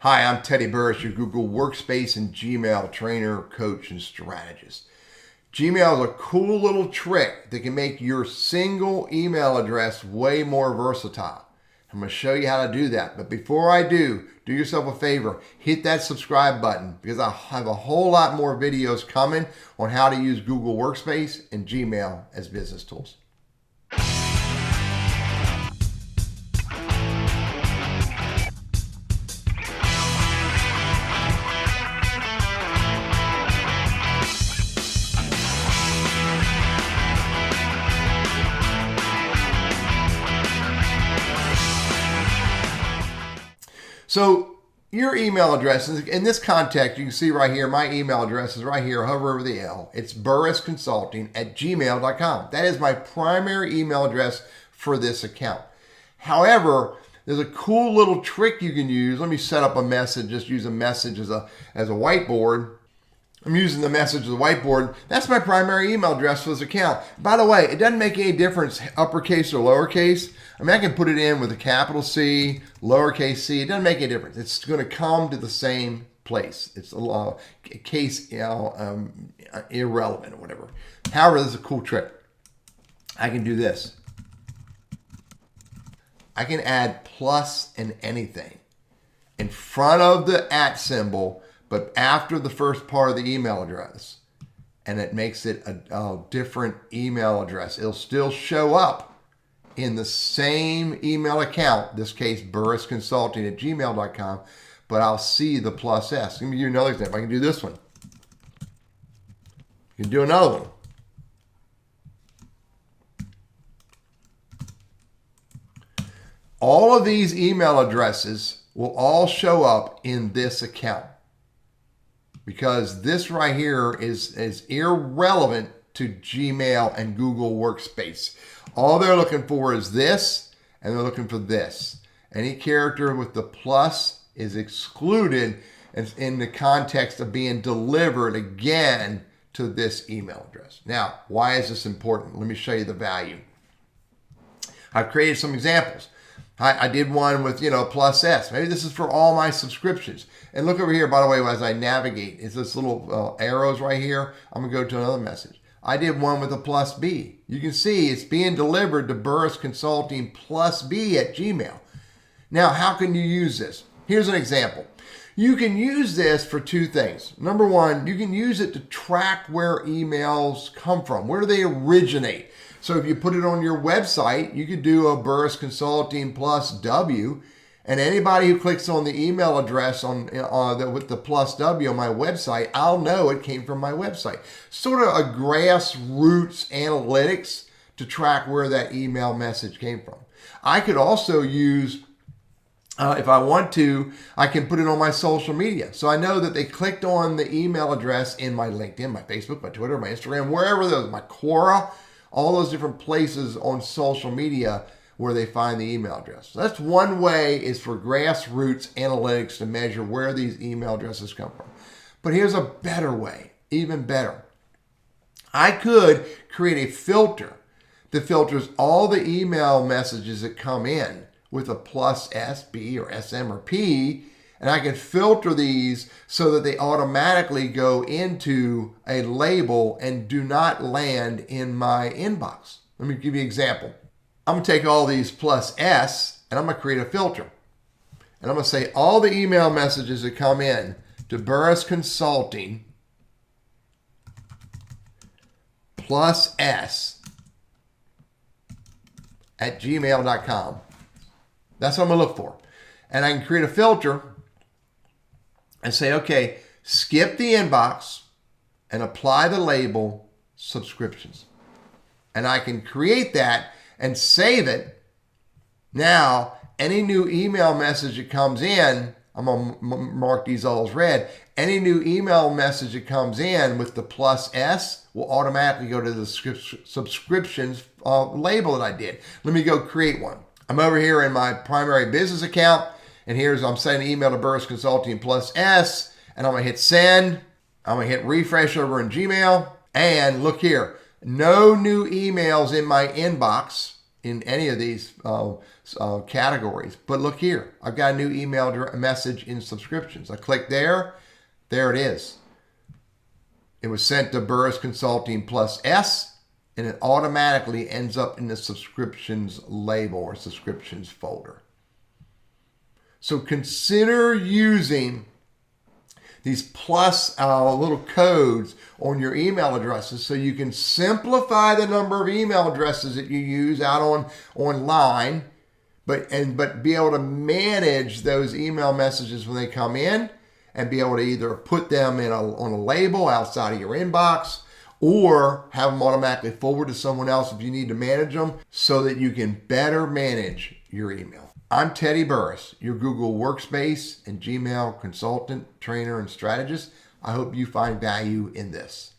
Hi, I'm Teddy Burris, your Google Workspace and Gmail trainer, coach, and strategist. Gmail is a cool little trick that can make your single email address way more versatile. I'm going to show you how to do that. But before I do yourself a favor, hit that subscribe button because I have a whole lot more videos coming on how to use Google Workspace and Gmail as business tools. So your email address, in this context, you can see right here, my email address is right here, hover over the L. It's burrissconsulting@gmail.com. That is my primary email address for this account. However, there's a cool little trick you can use. Let me set up a message, just use a message as a whiteboard. I'm using the message as a whiteboard. That's my primary email address for this account. By the way, it doesn't make any difference uppercase or lowercase. I mean, I can put it in with a capital C, lowercase c. It doesn't make any difference. It's going to come to the same place. It's a case irrelevant or whatever. However, this is a cool trick. I can do this. I can add plus and anything in front of the @ symbol, but after the first part of the email address, and it makes it a different email address. It'll still show up in the same email account, in this case burrissconsulting@gmail.com, but I'll see the +S. Let me give you another example. I can do this one. You can do another one. All of these email addresses will all show up in this account, because this right here is irrelevant to Gmail and Google Workspace. All they're looking for is this, and they're looking for this. Any character with the plus is excluded in the context of being delivered again to this email address. Now, why is this important? Let me show you the value. I've created some examples. I did one with, +S. Maybe this is for all my subscriptions. And look over here, by the way, as I navigate, it's this little arrows right here. I'm going to go to another message. I did one with a +B. You can see it's being delivered to BurrissConsulting+b at Gmail. Now, how can you use this? Here's an example. You can use this for two things. Number one, you can use it to track where emails come from. Where do they originate? So if you put it on your website, you could do a burrissconsulting+w, and anybody who clicks on the email address with the +w on my website, I'll know it came from my website. Sort of a grassroots analytics to track where that email message came from. I could also use, if I want to, I can put it on my social media. So I know that they clicked on the email address in my LinkedIn, my Facebook, my Twitter, my Instagram, wherever those, my Quora, all those different places on social media where they find the email address. So that's one way, is for grassroots analytics to measure where these email addresses come from. But here's a better way, even better. I could create a filter that filters all the email messages that come in with a +S, B, or SM, or P, and I can filter these so that they automatically go into a label and do not land in my inbox. Let me give you an example. I'm going to take all these +S and I'm going to create a filter. And I'm going to say all the email messages that come in to BurrissConsulting+S at gmail.com. That's what I'm going to look for. And I can create a filter and say, okay, skip the inbox and apply the label subscriptions. And I can create that and save it. Now, any new email message that comes in, I'm going to mark these all as red. Any new email message that comes in with the +S will automatically go to the subscriptions label that I did. Let me go create one. I'm over here in my primary business account, and I'm sending an email to BurrissConsulting+S, and I'm going to hit send. I'm going to hit refresh over in Gmail, and look here. No new emails in my inbox. in any of these categories. But look here, I've got a new email message in subscriptions. I click there, there it is. It was sent to BurrissConsulting+S, and it automatically ends up in the subscriptions label or subscriptions folder. So consider using these plus little codes on your email addresses so you can simplify the number of email addresses that you use out online, but be able to manage those email messages when they come in, and be able to either put them on a label outside of your inbox, or have them automatically forward to someone else if you need to manage them, so that you can better manage your email. I'm Teddy Burriss, your Google Workspace and Gmail consultant, trainer, and strategist. I hope you find value in this.